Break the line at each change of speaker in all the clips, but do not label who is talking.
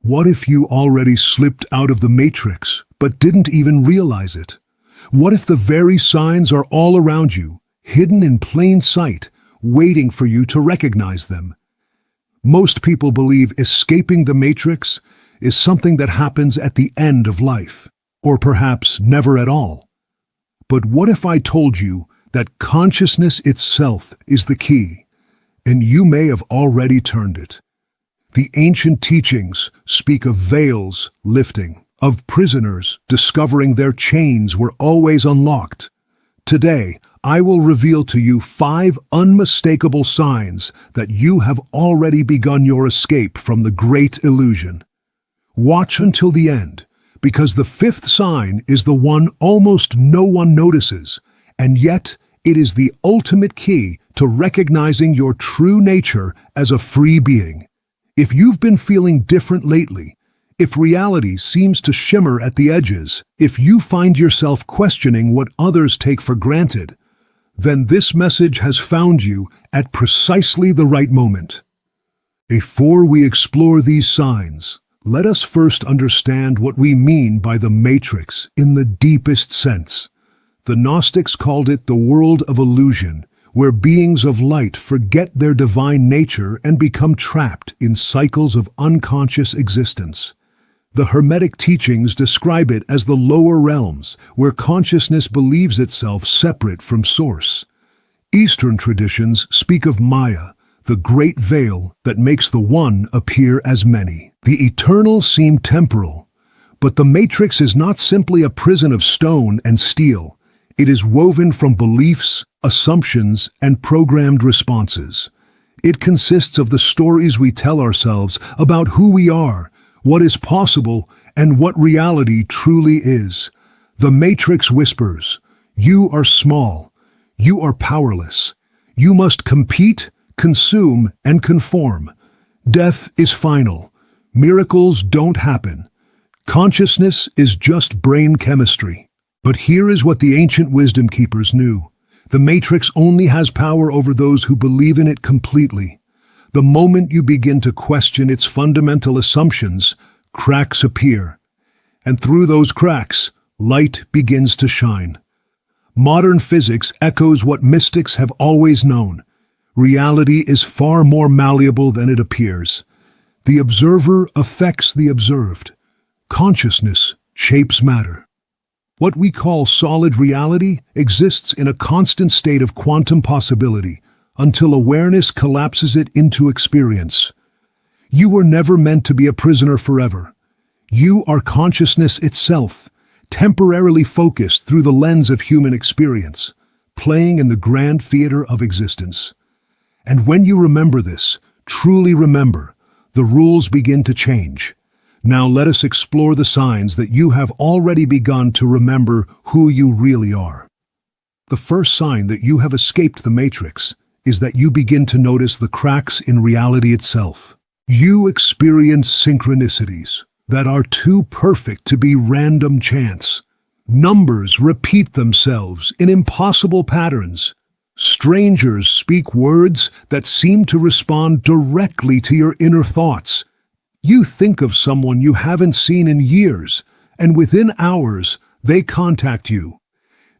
What if you already slipped out of the matrix, but didn't even realize it? What if the very signs are all around you, hidden in plain sight, waiting for you to recognize them? Most people believe escaping the matrix is something that happens at the end of life, or perhaps never at all. But what if I told you that consciousness itself is the key, and you may have already turned it? The ancient teachings speak of veils lifting, of prisoners discovering their chains were always unlocked. Today, I will reveal to you 5 unmistakable signs that you have already begun your escape from the great illusion. Watch until the end, because the 5th sign is the one almost no one notices, and yet it is the ultimate key to recognizing your true nature as a free being. If you've been feeling different lately, if reality seems to shimmer at the edges, if you find yourself questioning what others take for granted, then this message has found you at precisely the right moment. Before we explore these signs, let us first understand what we mean by the matrix in the deepest sense. The Gnostics called it the world of illusion, where beings of light forget their divine nature and become trapped in cycles of unconscious existence. The Hermetic teachings describe it as the lower realms, where consciousness believes itself separate from Source. Eastern traditions speak of Maya, the great veil that makes the one appear as many. The eternal seem temporal, but the matrix is not simply a prison of stone and steel. It is woven from beliefs, assumptions, and programmed responses. It consists of the stories we tell ourselves about who we are, what is possible, and what reality truly is. The matrix whispers, "You are small. You are powerless. You must compete, consume, and conform. Death is final. Miracles don't happen. Consciousness is just brain chemistry." But here is what the ancient wisdom keepers knew. The matrix only has power over those who believe in it completely. The moment you begin to question its fundamental assumptions, cracks appear. And through those cracks, light begins to shine. Modern physics echoes what mystics have always known. Reality is far more malleable than it appears. The observer affects the observed. Consciousness shapes matter. What we call solid reality exists in a constant state of quantum possibility until awareness collapses it into experience. You were never meant to be a prisoner forever. You are consciousness itself, temporarily focused through the lens of human experience, playing in the grand theater of existence. And when you remember this, truly remember, the rules begin to change. Now let us explore the signs that you have already begun to remember who you really are. The first sign that you have escaped the matrix is that you begin to notice the cracks in reality itself. You experience synchronicities that are too perfect to be random chance. Numbers repeat themselves in impossible patterns. Strangers speak words that seem to respond directly to your inner thoughts. You think of someone you haven't seen in years, and within hours, they contact you.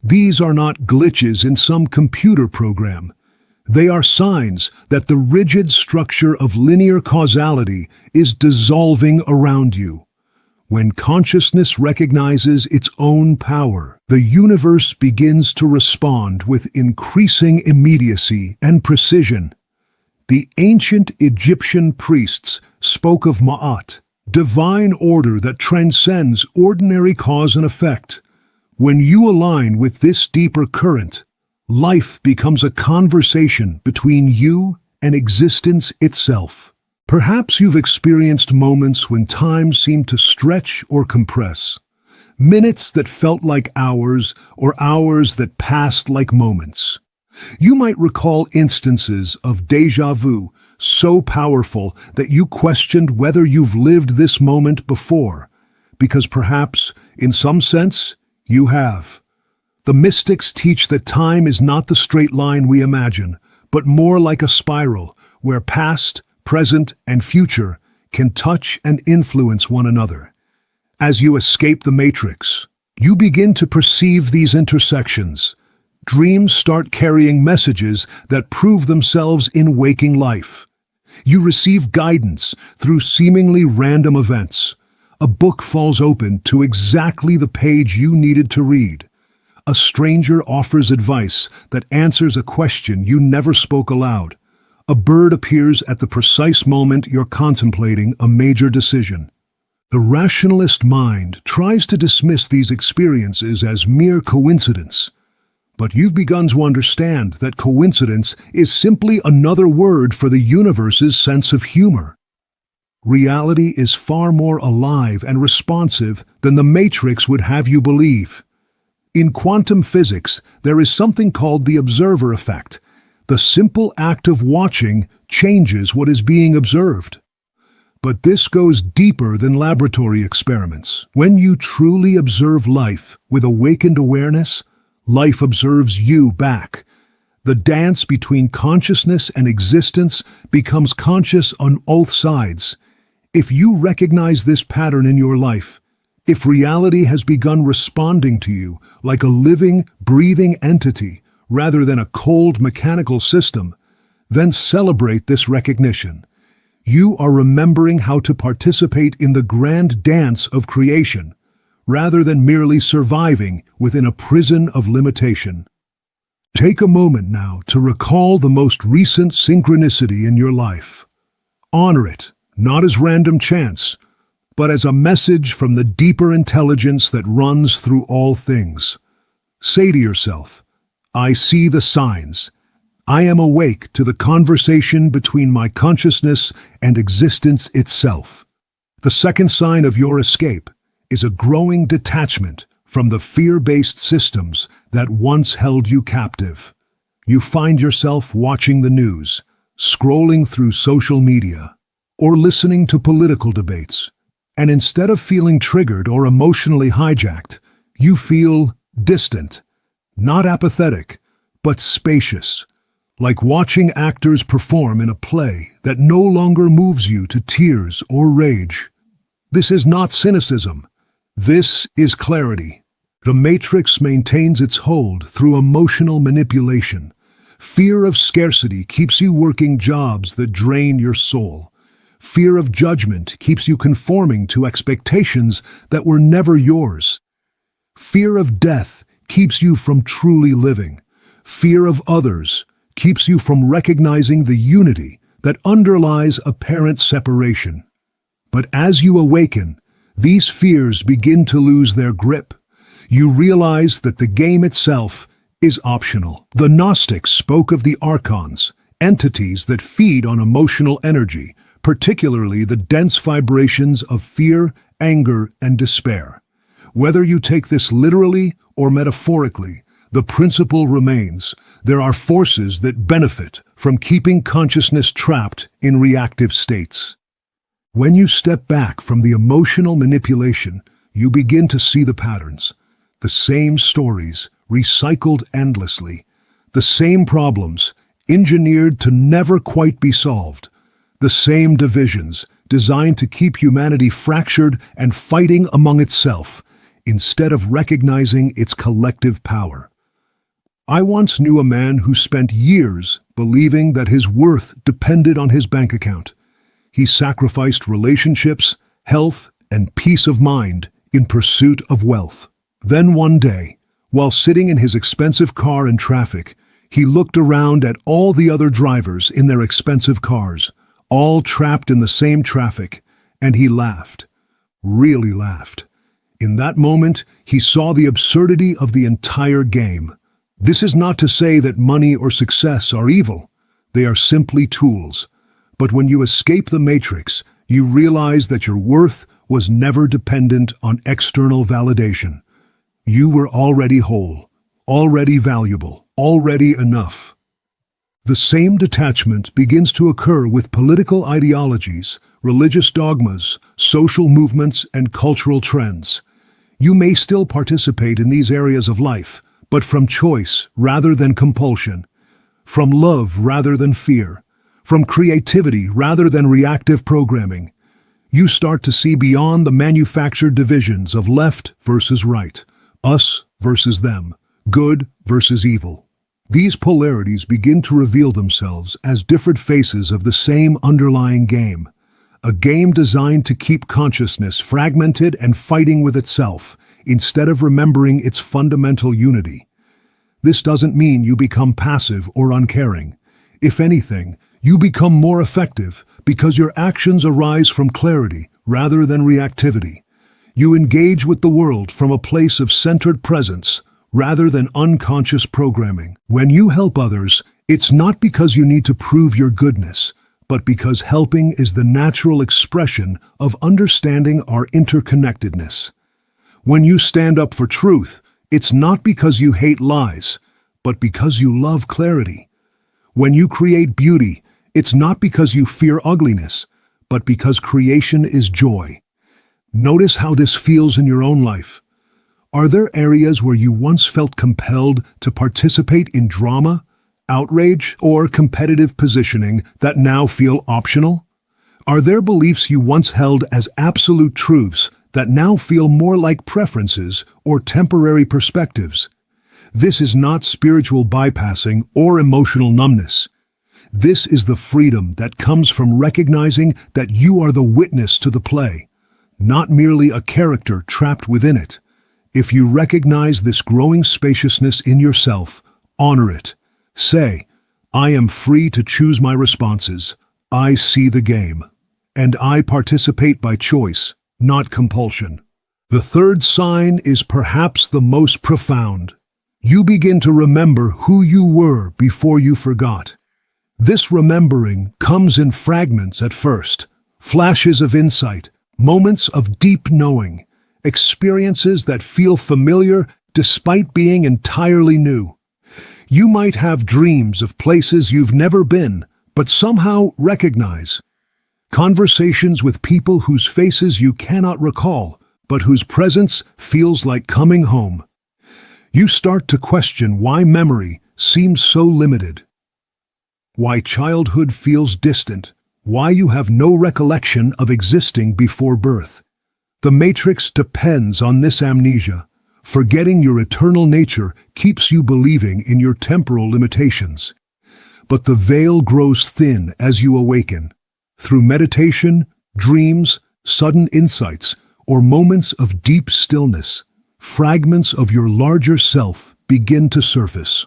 These are not glitches in some computer program. They are signs that the rigid structure of linear causality is dissolving around you. When consciousness recognizes its own power, the universe begins to respond with increasing immediacy and precision. The ancient Egyptian priests spoke of Ma'at, divine order that transcends ordinary cause and effect. When you align with this deeper current, life becomes a conversation between you and existence itself. Perhaps you've experienced moments when time seemed to stretch or compress, minutes that felt like hours or hours that passed like moments. You might recall instances of déjà vu so powerful that you questioned whether you've lived this moment before, because perhaps, in some sense, you have. The mystics teach that time is not the straight line we imagine, but more like a spiral, where past, present, and future can touch and influence one another. As you escape the matrix, you begin to perceive these intersections. Dreams start carrying messages that prove themselves in waking life. You receive guidance through seemingly random events. A book falls open to exactly the page you needed to read. A stranger offers advice that answers a question you never spoke aloud. A bird appears at the precise moment you're contemplating a major decision. The rationalist mind tries to dismiss these experiences as mere coincidence. But you've begun to understand that coincidence is simply another word for the universe's sense of humor. Reality is far more alive and responsive than the Matrix would have you believe. In quantum physics, there is something called the observer effect. The simple act of watching changes what is being observed. But this goes deeper than laboratory experiments. When you truly observe life with awakened awareness, life observes you back. The dance between consciousness and existence becomes conscious on both sides. If you recognize this pattern in your life, if reality has begun responding to you like a living, breathing entity rather than a cold, mechanical system, then celebrate this recognition. You are remembering how to participate in the grand dance of creation, rather than merely surviving within a prison of limitation. Take a moment now to recall the most recent synchronicity in your life. Honor it, not as random chance, but as a message from the deeper intelligence that runs through all things. Say to yourself, I see the signs. I am awake to the conversation between my consciousness and existence itself. The second sign of your escape is a growing detachment from the fear-based systems that once held you captive. You find yourself watching the news, scrolling through social media, or listening to political debates. And instead of feeling triggered or emotionally hijacked, you feel distant, not apathetic, but spacious, like watching actors perform in a play that no longer moves you to tears or rage. This is not cynicism. This is clarity. The Matrix maintains its hold through emotional manipulation. Fear of scarcity keeps you working jobs that drain your soul. Fear of judgment keeps you conforming to expectations that were never yours. Fear of death keeps you from truly living. Fear of others keeps you from recognizing the unity that underlies apparent separation. But as you awaken, these fears begin to lose their grip. You realize that the game itself is optional. The Gnostics spoke of the archons, entities that feed on emotional energy, particularly the dense vibrations of fear, anger, and despair. Whether you take this literally or metaphorically, the principle remains. There are forces that benefit from keeping consciousness trapped in reactive states. When you step back from the emotional manipulation, you begin to see the patterns. The same stories, recycled endlessly. The same problems, engineered to never quite be solved. The same divisions, designed to keep humanity fractured and fighting among itself, instead of recognizing its collective power. I once knew a man who spent years believing that his worth depended on his bank account. He sacrificed relationships, health, and peace of mind in pursuit of wealth. Then one day, while sitting in his expensive car in traffic, he looked around at all the other drivers in their expensive cars, all trapped in the same traffic, and he laughed, really laughed. In that moment, he saw the absurdity of the entire game. This is not to say that money or success are evil. They are simply tools. But when you escape the matrix, you realize that your worth was never dependent on external validation. You were already whole, already valuable, already enough. The same detachment begins to occur with political ideologies, religious dogmas, social movements, and cultural trends. You may still participate in these areas of life, but from choice rather than compulsion, from love rather than fear, from creativity rather than reactive programming. You start to see beyond the manufactured divisions of left versus right, us versus them, good versus evil. These polarities begin to reveal themselves as different faces of the same underlying game, a game designed to keep consciousness fragmented and fighting with itself, instead of remembering its fundamental unity. This doesn't mean you become passive or uncaring. If anything, you become more effective because your actions arise from clarity rather than reactivity. You engage with the world from a place of centered presence rather than unconscious programming. When you help others, it's not because you need to prove your goodness, but because helping is the natural expression of understanding our interconnectedness. When you stand up for truth, it's not because you hate lies, but because you love clarity. When you create beauty, it's not because you fear ugliness, but because creation is joy. Notice how this feels in your own life. Are there areas where you once felt compelled to participate in drama, outrage, or competitive positioning that now feel optional? Are there beliefs you once held as absolute truths that now feel more like preferences or temporary perspectives? This is not spiritual bypassing or emotional numbness. This is the freedom that comes from recognizing that you are the witness to the play, not merely a character trapped within it. If you recognize this growing spaciousness in yourself, honor it. Say, I am free to choose my responses. I see the game. And I participate by choice, not compulsion. The third sign is perhaps the most profound. You begin to remember who you were before you forgot. This remembering comes in fragments at first, flashes of insight, moments of deep knowing, experiences that feel familiar despite being entirely new. You might have dreams of places you've never been, but somehow recognize. Conversations with people whose faces you cannot recall, but whose presence feels like coming home. You start to question why memory seems so limited, why childhood feels distant, why you have no recollection of existing before birth. The matrix depends on this amnesia. Forgetting your eternal nature keeps you believing in your temporal limitations. But the veil grows thin as you awaken. Through meditation, dreams, sudden insights, or moments of deep stillness, fragments of your larger self begin to surface.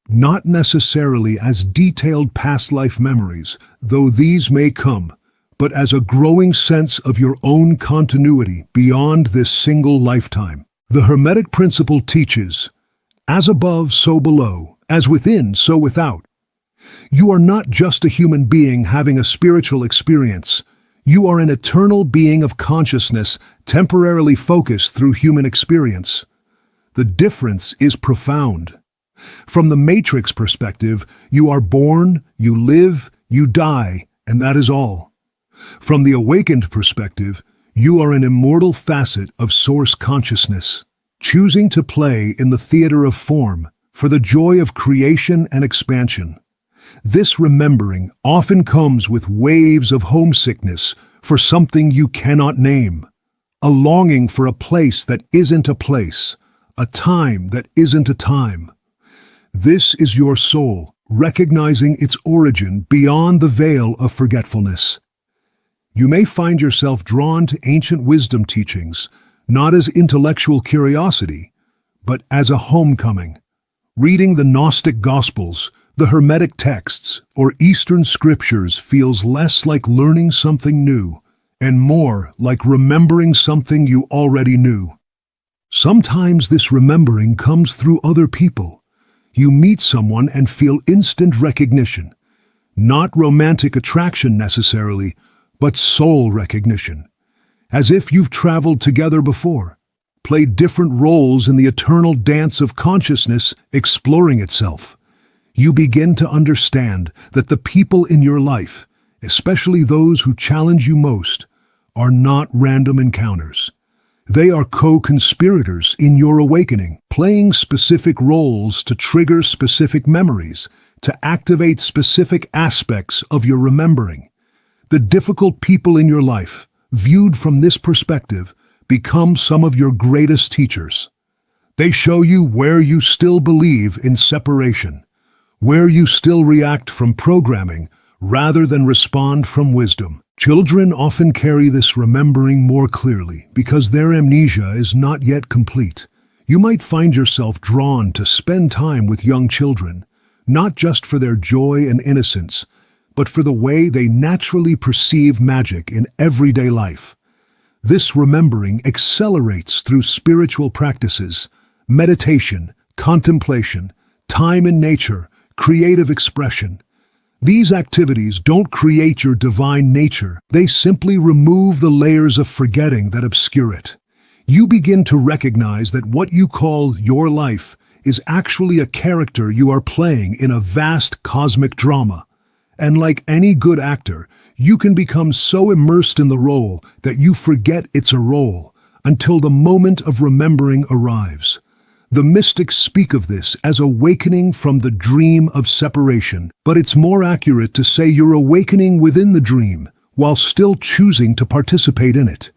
Not necessarily as detailed past life memories, though these may come, but as a growing sense of your own continuity beyond this single lifetime. The Hermetic principle teaches, as above, so below, as within, so without. You are not just a human being having a spiritual experience. You are an eternal being of consciousness, temporarily focused through human experience. The difference is profound. From the matrix perspective, you are born, you live, you die, and that is all. From the awakened perspective, you are an immortal facet of source consciousness, choosing to play in the theater of form for the joy of creation and expansion. This remembering often comes with waves of homesickness for something you cannot name, a longing for a place that isn't a place, a time that isn't a time. This is your soul, recognizing its origin beyond the veil of forgetfulness. You may find yourself drawn to ancient wisdom teachings, not as intellectual curiosity, but as a homecoming. Reading the Gnostic Gospels, the Hermetic texts, or Eastern scriptures feels less like learning something new and more like remembering something you already knew. Sometimes this remembering comes through other people. You meet someone and feel instant recognition, not romantic attraction necessarily, but soul recognition, as if you've traveled together before, played different roles in the eternal dance of consciousness exploring itself. You begin to understand that the people in your life, especially those who challenge you most, are not random encounters. They are co-conspirators in your awakening, playing specific roles to trigger specific memories, to activate specific aspects of your remembering. The difficult people in your life, viewed from this perspective, become some of your greatest teachers. They show you where you still believe in separation, where you still react from programming rather than respond from wisdom. Children often carry this remembering more clearly because their amnesia is not yet complete. You might find yourself drawn to spend time with young children, not just for their joy and innocence, but for the way they naturally perceive magic in everyday life. This remembering accelerates through spiritual practices, meditation, contemplation, time in nature, creative expression. These activities don't create your divine nature, they simply remove the layers of forgetting that obscure it. You begin to recognize that what you call your life is actually a character you are playing in a vast cosmic drama. And like any good actor, you can become so immersed in the role that you forget it's a role until the moment of remembering arrives. The mystics speak of this as awakening from the dream of separation, but it's more accurate to say you're awakening within the dream while still choosing to participate in it.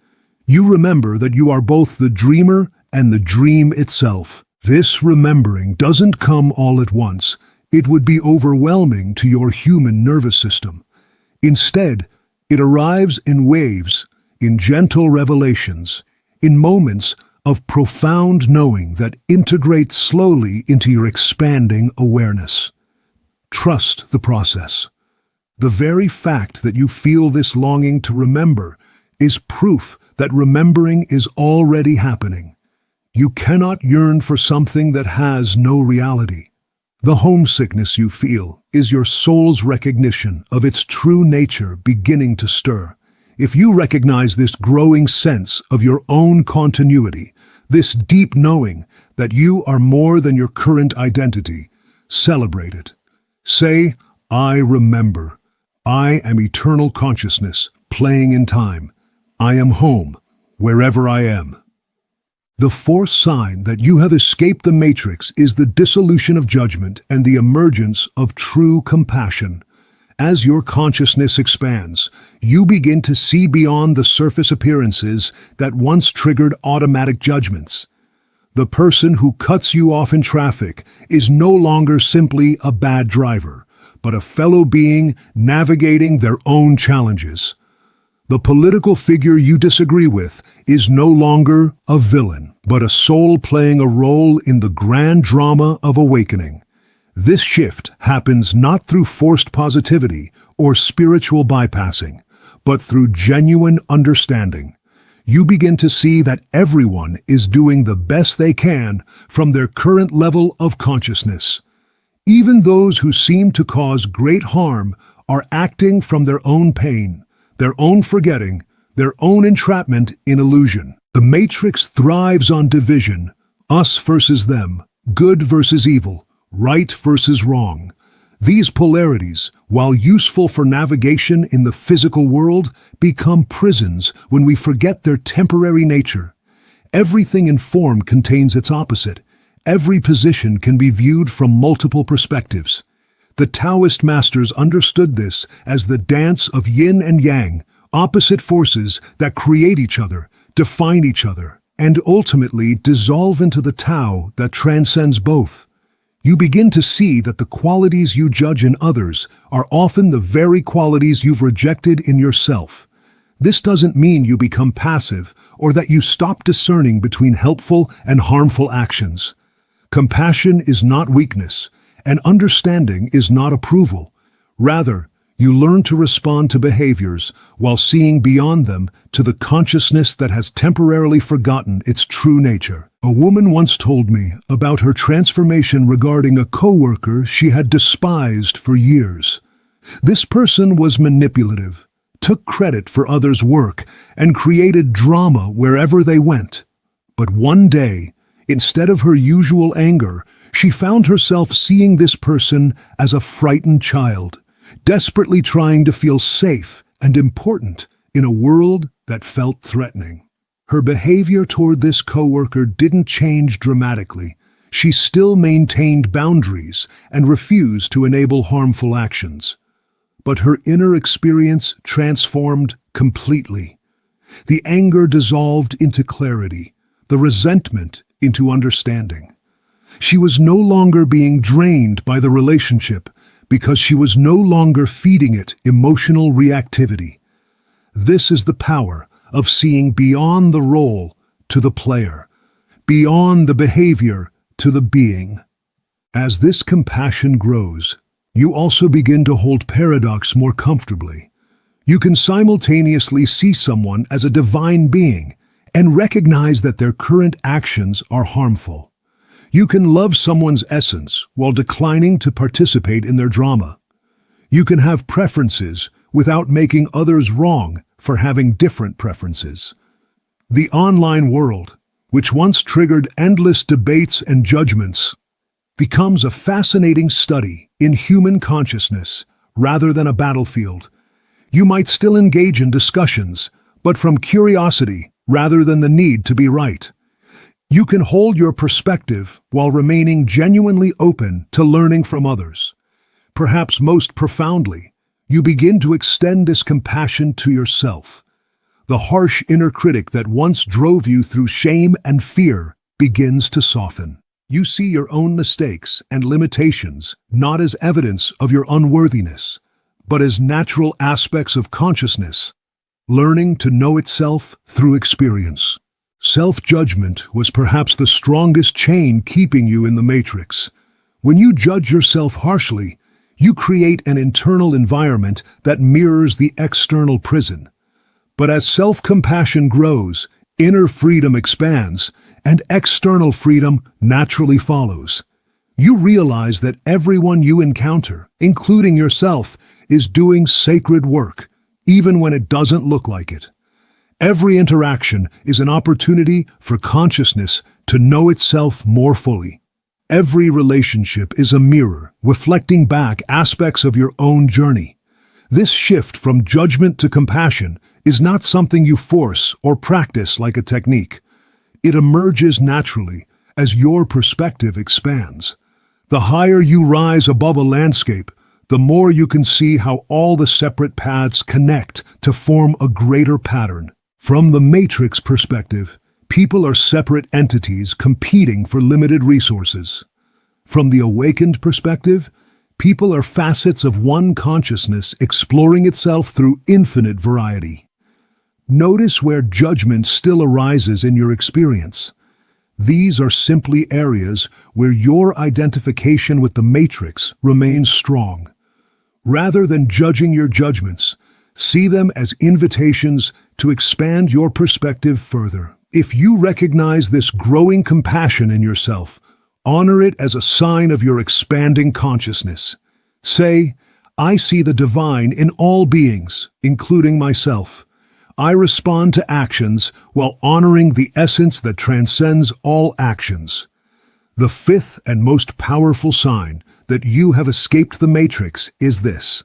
You remember that you are both the dreamer and the dream itself. This remembering doesn't come all at once. It would be overwhelming to your human nervous system. Instead, it arrives in waves, in gentle revelations, in moments of profound knowing that integrate slowly into your expanding awareness. Trust the process. The very fact that you feel this longing to remember is proof that remembering is already happening. You cannot yearn for something that has no reality. The homesickness you feel is your soul's recognition of its true nature beginning to stir. If you recognize this growing sense of your own continuity, this deep knowing that you are more than your current identity, celebrate it. Say, I remember. I am eternal consciousness, playing in time. I am home, wherever I am. The fourth sign that you have escaped the matrix is the dissolution of judgment and the emergence of true compassion. As your consciousness expands, you begin to see beyond the surface appearances that once triggered automatic judgments. The person who cuts you off in traffic is no longer simply a bad driver, but a fellow being navigating their own challenges. The political figure you disagree with is no longer a villain, but a soul playing a role in the grand drama of awakening. This shift happens not through forced positivity or spiritual bypassing, but through genuine understanding. You begin to see that everyone is doing the best they can from their current level of consciousness. Even those who seem to cause great harm are acting from their own pain, their own forgetting, their own entrapment in illusion. The matrix thrives on division, us versus them, good versus evil, right versus wrong. These polarities, while useful for navigation in the physical world, become prisons when we forget their temporary nature. Everything in form contains its opposite. Every position can be viewed from multiple perspectives. The Taoist masters understood this as the dance of yin and yang, opposite forces that create each other, define each other, and ultimately dissolve into the Tao that transcends both. You begin to see that the qualities you judge in others are often the very qualities you've rejected in yourself. This doesn't mean you become passive or that you stop discerning between helpful and harmful actions. Compassion is not weakness, and understanding is not approval. Rather, you learn to respond to behaviors while seeing beyond them to the consciousness that has temporarily forgotten its true nature. A woman once told me about her transformation regarding a coworker she had despised for years. This person was manipulative, took credit for others' work, and created drama wherever they went. But one day, instead of her usual anger, she found herself seeing this person as a frightened child, desperately trying to feel safe and important in a world that felt threatening. Her behavior toward this coworker didn't change dramatically. She still maintained boundaries and refused to enable harmful actions. But her inner experience transformed completely. The anger dissolved into clarity, the resentment into understanding. She was no longer being drained by the relationship because she was no longer feeding it emotional reactivity. This is the power of seeing beyond the role to the player, beyond the behavior to the being. As this compassion grows, you also begin to hold paradox more comfortably. You can simultaneously see someone as a divine being and recognize that their current actions are harmful. You can love someone's essence while declining to participate in their drama. You can have preferences without making others wrong for having different preferences. The online world, which once triggered endless debates and judgments, becomes a fascinating study in human consciousness rather than a battlefield. You might still engage in discussions, but from curiosity rather than the need to be right. You can hold your perspective while remaining genuinely open to learning from others. Perhaps most profoundly, you begin to extend this compassion to yourself. The harsh inner critic that once drove you through shame and fear begins to soften. You see your own mistakes and limitations not as evidence of your unworthiness, but as natural aspects of consciousness, learning to know itself through experience. Self-judgment was perhaps the strongest chain keeping you in the matrix. When you judge yourself harshly, you create an internal environment that mirrors the external prison. But as self-compassion grows, inner freedom expands, and external freedom naturally follows. You realize that everyone you encounter, including yourself, is doing sacred work, even when it doesn't look like it. Every interaction is an opportunity for consciousness to know itself more fully. Every relationship is a mirror, reflecting back aspects of your own journey. This shift from judgment to compassion is not something you force or practice like a technique. It emerges naturally as your perspective expands. The higher you rise above a landscape, the more you can see how all the separate paths connect to form a greater pattern. From the matrix perspective, people are separate entities competing for limited resources. From the awakened perspective, people are facets of one consciousness exploring itself through infinite variety. Notice where judgment still arises in your experience. These are simply areas where your identification with the matrix remains strong. Rather than judging your judgments, see them as invitations to expand your perspective further. If you recognize this growing compassion in yourself, honor it as a sign of your expanding consciousness. Say, I see the divine in all beings, including myself. I respond to actions while honoring the essence that transcends all actions. The fifth and most powerful sign that you have escaped the matrix is this.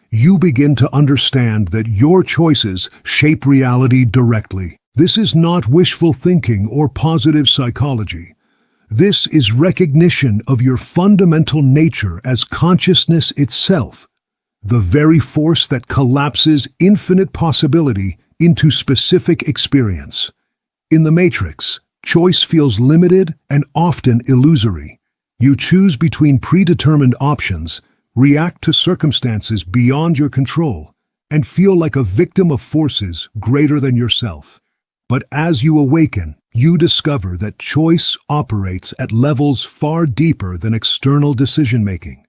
You begin to understand that your choices shape reality directly. This is not wishful thinking or positive psychology. This is recognition of your fundamental nature as consciousness itself, the very force that collapses infinite possibility into specific experience. In the matrix, choice feels limited and often illusory. You choose between predetermined options, react to circumstances beyond your control, and feel like a victim of forces greater than yourself. But as you awaken, you discover that choice operates at levels far deeper than external decision-making.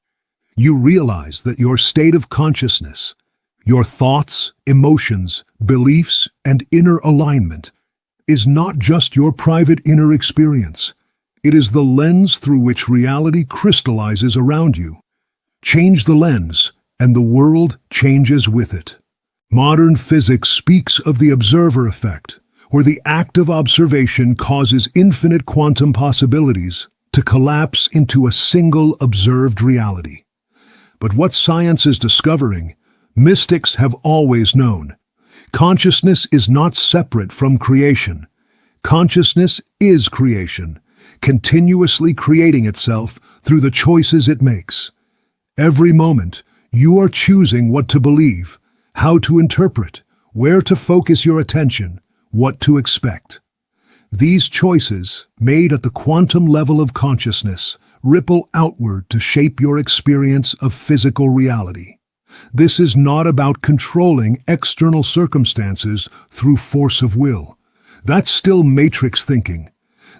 You realize that your state of consciousness, your thoughts, emotions, beliefs, and inner alignment is not just your private inner experience. It is the lens through which reality crystallizes around you. Change the lens, and the world changes with it. Modern physics speaks of the observer effect, where the act of observation causes infinite quantum possibilities to collapse into a single observed reality. But what science is discovering, mystics have always known. Consciousness is not separate from creation. Consciousness is creation, continuously creating itself through the choices it makes. Every moment, you are choosing what to believe, how to interpret, where to focus your attention, what to expect. These choices, made at the quantum level of consciousness, ripple outward to shape your experience of physical reality. This is not about controlling external circumstances through force of will. That's still matrix thinking.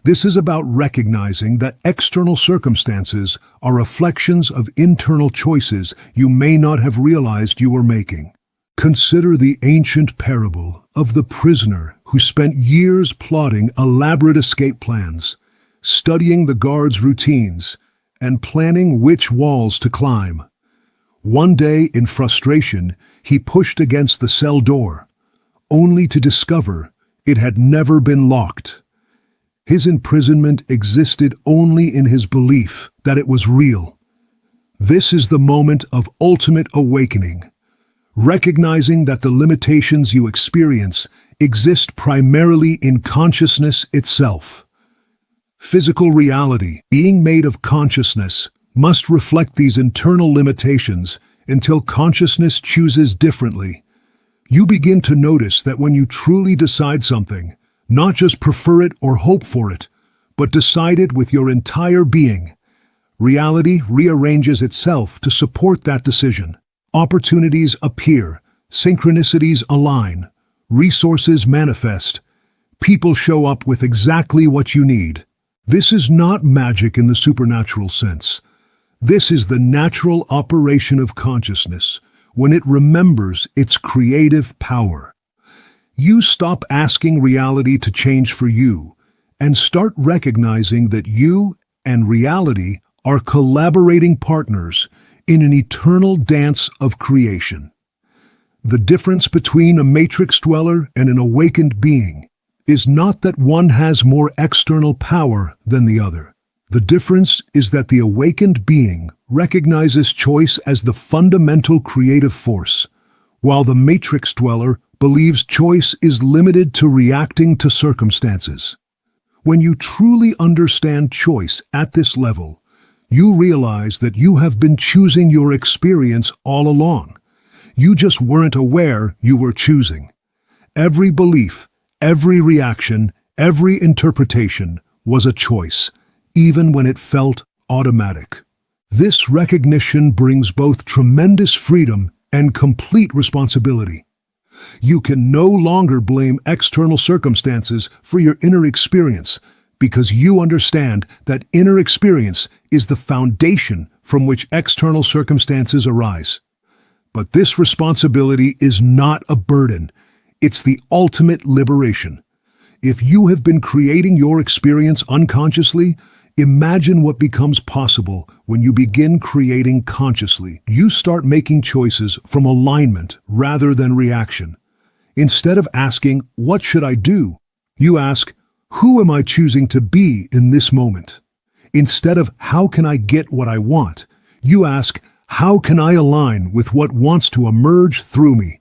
This is about recognizing that external circumstances are reflections of internal choices you may not have realized you were making. Consider the ancient parable of the prisoner who spent years plotting elaborate escape plans, studying the guards' routines, and planning which walls to climb. One day, in frustration, he pushed against the cell door, only to discover it had never been locked. His imprisonment existed only in his belief that it was real. This is the moment of ultimate awakening, recognizing that the limitations you experience exist primarily in consciousness itself. Physical reality, being made of consciousness, must reflect these internal limitations until consciousness chooses differently. You begin to notice that when you truly decide something, not just prefer it or hope for it, but decide it with your entire being, reality rearranges itself to support that decision. Opportunities appear, synchronicities align, resources manifest, people show up with exactly what you need. This is not magic in the supernatural sense. This is the natural operation of consciousness when it remembers its creative power. You stop asking reality to change for you and start recognizing that you and reality are collaborating partners in an eternal dance of creation. The difference between a matrix dweller and an awakened being is not that one has more external power than the other. The difference is that the awakened being recognizes choice as the fundamental creative force, while the matrix dweller believes choice is limited to reacting to circumstances. When you truly understand choice at this level, you realize that you have been choosing your experience all along. You just weren't aware you were choosing. Every belief, every reaction, every interpretation was a choice, even when it felt automatic. This recognition brings both tremendous freedom and complete responsibility. You can no longer blame external circumstances for your inner experience because you understand that inner experience is the foundation from which external circumstances arise. But this responsibility is not a burden. It's the ultimate liberation. If you have been creating your experience unconsciously, imagine what becomes possible when you begin creating consciously. You start making choices from alignment rather than reaction. Instead of asking, "What should I do?" you ask, "Who am I choosing to be in this moment?" Instead of, "How can I get what I want?" you ask, "How can I align with what wants to emerge through me?"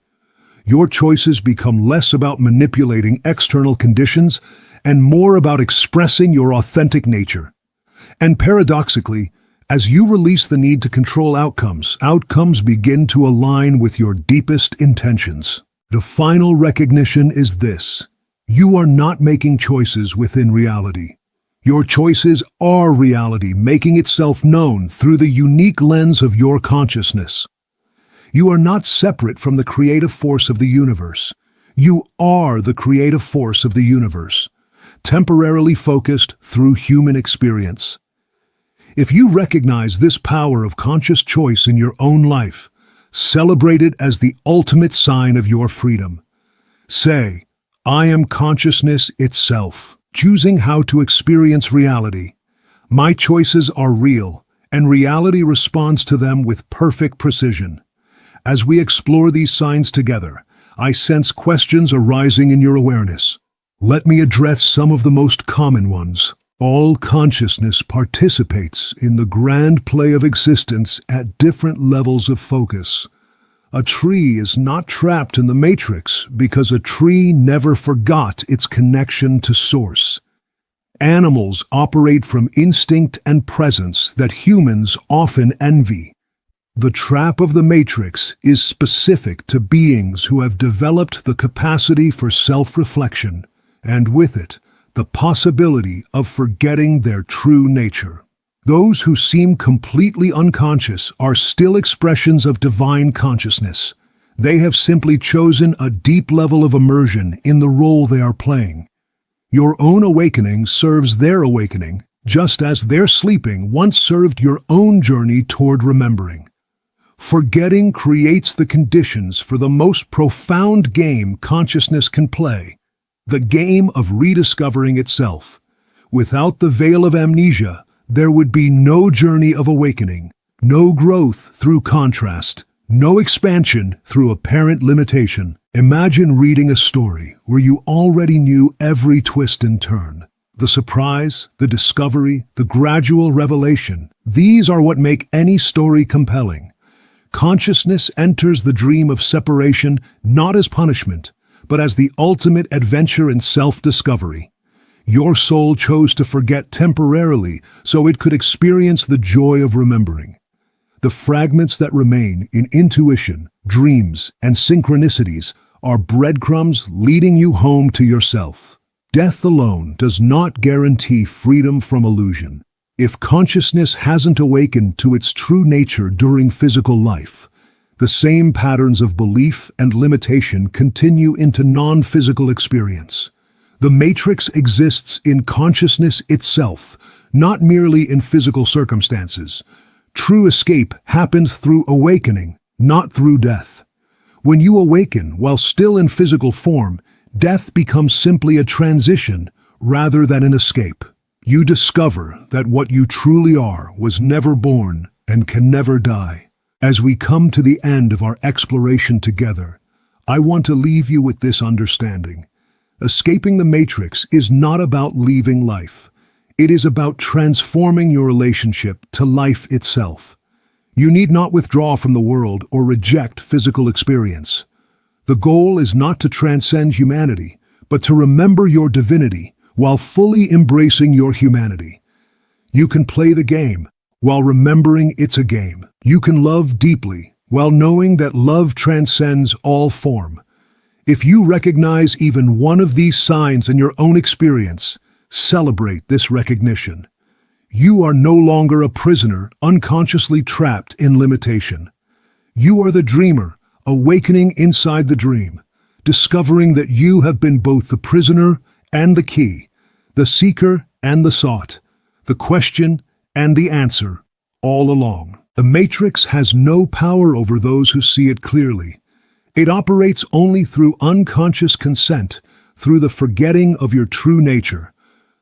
Your choices become less about manipulating external conditions and more about expressing your authentic nature. And paradoxically, as you release the need to control outcomes begin to align with your deepest intentions. The final recognition is this: you are not making choices within reality. Your choices are reality making itself known through the unique lens of your consciousness. You are not separate from the creative force of the universe. You are the creative force of the universe, temporarily focused through human experience. If you recognize this power of conscious choice in your own life, celebrate it as the ultimate sign of your freedom. Say, "I am consciousness itself, choosing how to experience reality. My choices are real, and reality responds to them with perfect precision." As we explore these signs together, I sense questions arising in your awareness. Let me address some of the most common ones. All consciousness participates in the grand play of existence at different levels of focus. A tree is not trapped in the matrix because a tree never forgot its connection to source. Animals operate from instinct and presence that humans often envy. The trap of the matrix is specific to beings who have developed the capacity for self-reflection, and with it, the possibility of forgetting their true nature. Those who seem completely unconscious are still expressions of divine consciousness. They have simply chosen a deep level of immersion in the role they are playing. Your own awakening serves their awakening, just as their sleeping once served your own journey toward remembering. Forgetting creates the conditions for the most profound game consciousness can play, the game of rediscovering itself. Without the veil of amnesia, there would be no journey of awakening, no growth through contrast, no expansion through apparent limitation. Imagine reading a story where you already knew every twist and turn. The surprise, the discovery, the gradual revelation, these are what make any story compelling. Consciousness enters the dream of separation not as punishment, but as the ultimate adventure in self-discovery. Your soul chose to forget temporarily so it could experience the joy of remembering. The fragments that remain in intuition, dreams, and synchronicities are breadcrumbs leading you home to yourself. Death alone does not guarantee freedom from illusion. If consciousness hasn't awakened to its true nature during physical life, the same patterns of belief and limitation continue into non-physical experience. The matrix exists in consciousness itself, not merely in physical circumstances. True escape happens through awakening, not through death. When you awaken while still in physical form, death becomes simply a transition rather than an escape. You discover that what you truly are was never born and can never die. As we come to the end of our exploration together, I want to leave you with this understanding. Escaping the matrix is not about leaving life. It is about transforming your relationship to life itself. You need not withdraw from the world or reject physical experience. The goal is not to transcend humanity, but to remember your divinity while fully embracing your humanity. You can play the game while remembering it's a game. You can love deeply while knowing that love transcends all form. If you recognize even one of these signs in your own experience, celebrate this recognition. You are no longer a prisoner unconsciously trapped in limitation. You are the dreamer, awakening inside the dream, discovering that you have been both the prisoner and the key, the seeker and the sought, the question and the answer, all along. The matrix has no power over those who see it clearly. It operates only through unconscious consent, through the forgetting of your true nature.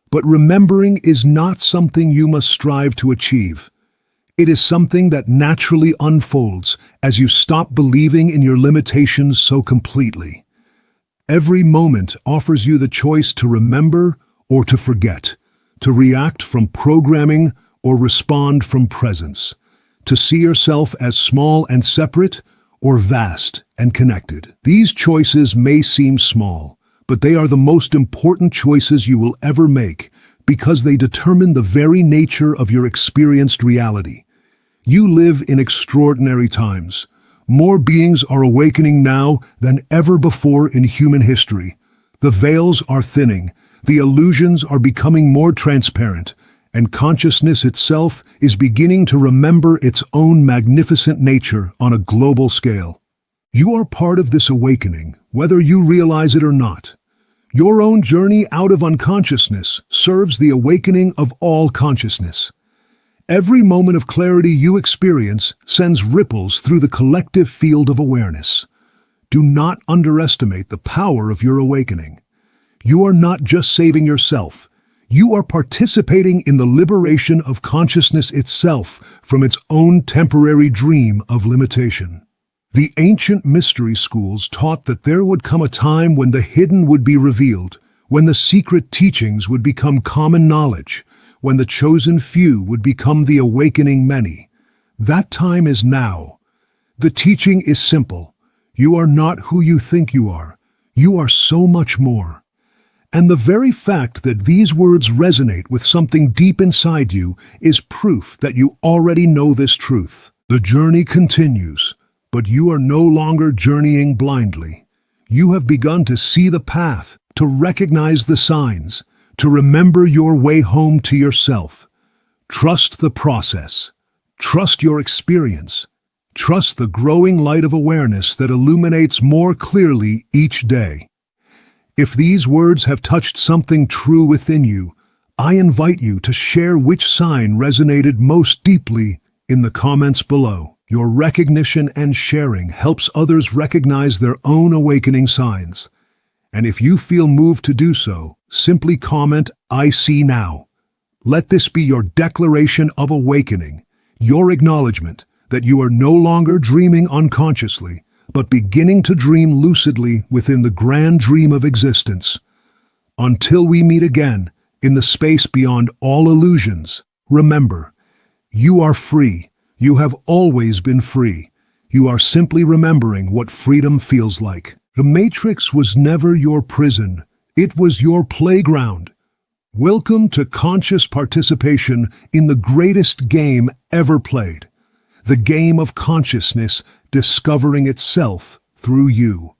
But remembering is not something you must strive to achieve. It is something that naturally unfolds as you stop believing in your limitations so completely. Every moment offers you the choice to remember or to forget, to react from programming or respond from presence, to see yourself as small and separate or vast and connected. These choices may seem small, but they are the most important choices you will ever make because they determine the very nature of your experienced reality. You live in extraordinary times. More beings are awakening now than ever before in human history. The veils are thinning, the illusions are becoming more transparent, and consciousness itself is beginning to remember its own magnificent nature on a global scale. You are part of this awakening, whether you realize it or not. Your own journey out of unconsciousness serves the awakening of all consciousness. Every moment of clarity you experience sends ripples through the collective field of awareness. Do not underestimate the power of your awakening. You are not just saving yourself. You are participating in the liberation of consciousness itself from its own temporary dream of limitation. The ancient mystery schools taught that there would come a time when the hidden would be revealed, when the secret teachings would become common knowledge, when the chosen few would become the awakening many. That time is now. The teaching is simple. You are not who you think you are. You are so much more. And the very fact that these words resonate with something deep inside you is proof that you already know this truth. The journey continues, but you are no longer journeying blindly. You have begun to see the path, to recognize the signs, to remember your way home to yourself. Trust the process. Trust your experience. Trust the growing light of awareness that illuminates more clearly each day. If these words have touched something true within you, I invite you to share which sign resonated most deeply in the comments below. Your recognition and sharing helps others recognize their own awakening signs. And if you feel moved to do so, simply comment, "I see now." Let this be your declaration of awakening, your acknowledgement that you are no longer dreaming unconsciously, but beginning to dream lucidly within the grand dream of existence. Until we meet again, in the space beyond all illusions, remember, you are free. You have always been free. You are simply remembering what freedom feels like. The Matrix was never your prison. It was your playground. Welcome to conscious participation in the greatest game ever played. The game of consciousness discovering itself through you.